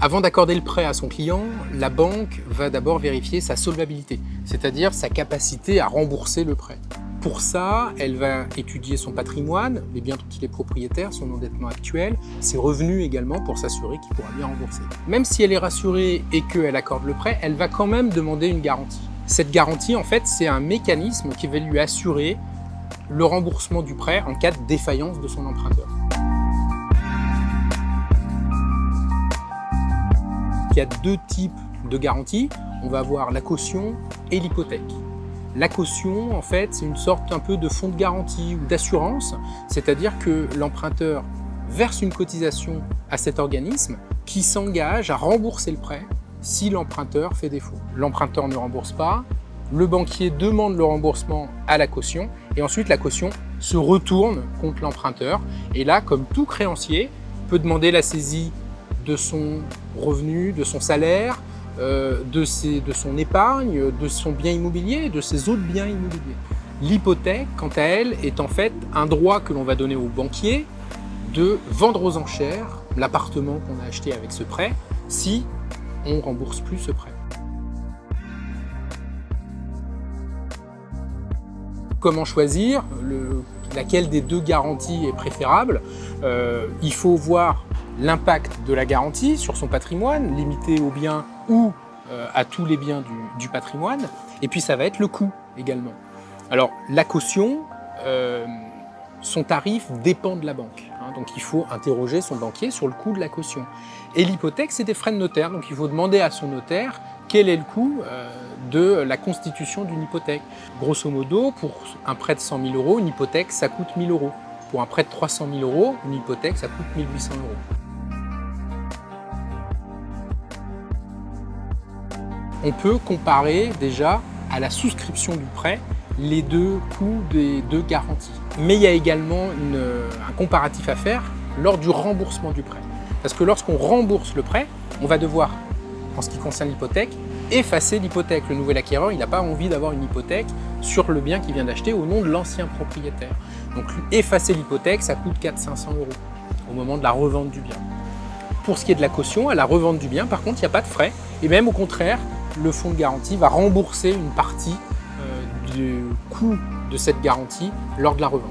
Avant d'accorder le prêt à son client, la banque va d'abord vérifier sa solvabilité, c'est-à-dire sa capacité à rembourser le prêt. Pour ça, elle va étudier son patrimoine, les biens dont il est propriétaire, son endettement actuel, ses revenus également pour s'assurer qu'il pourra bien rembourser. Même si elle est rassurée et qu'elle accorde le prêt, elle va quand même demander une garantie. Cette garantie, en fait, c'est un mécanisme qui va lui assurer le remboursement du prêt en cas de défaillance de son emprunteur. Il y a deux types de garanties. On va avoir la caution et l'hypothèque. La caution, en fait, c'est une sorte un peu de fonds de garantie ou d'assurance, c'est-à-dire que l'emprunteur verse une cotisation à cet organisme qui s'engage à rembourser le prêt si l'emprunteur fait défaut. L'emprunteur ne rembourse pas, le banquier demande le remboursement à la caution et ensuite la caution se retourne contre l'emprunteur. Et là, comme tout créancier, peut demander la saisie de son revenu, de son salaire, de son épargne, de son bien immobilier et de ses autres biens immobiliers. L'hypothèque, quant à elle, est en fait un droit que l'on va donner au banquier de vendre aux enchères l'appartement qu'on a acheté avec ce prêt si on ne rembourse plus ce prêt. Comment choisir laquelle des deux garanties est préférable? Il faut voir l'impact de la garantie sur son patrimoine, limité aux biens ou à tous les biens du patrimoine. Et puis ça va être le coût également. Alors la caution, son tarif dépend de la banque. Donc il faut interroger son banquier sur le coût de la caution. Et l'hypothèque, c'est des frais de notaire. Donc il faut demander à son notaire quel est le coût de la constitution d'une hypothèque. Grosso modo, pour un prêt de 100 000 €, une hypothèque, ça coûte 1 000 €. Pour un prêt de 300 000 €, une hypothèque, ça coûte 1 800 €. On peut comparer déjà à la souscription du prêt les deux coûts des deux garanties. Mais il y a également un comparatif à faire lors du remboursement du prêt. Parce que lorsqu'on rembourse le prêt, on va devoir, en ce qui concerne l'hypothèque, effacer l'hypothèque. Le nouvel acquéreur, il n'a pas envie d'avoir une hypothèque sur le bien qu'il vient d'acheter au nom de l'ancien propriétaire. Donc effacer l'hypothèque, ça coûte 400-500 € au moment de la revente du bien. Pour ce qui est de la caution, à la revente du bien, par contre, il n'y a pas de frais. Et même au contraire, le fonds de garantie va rembourser une partie du coût de cette garantie lors de la revente.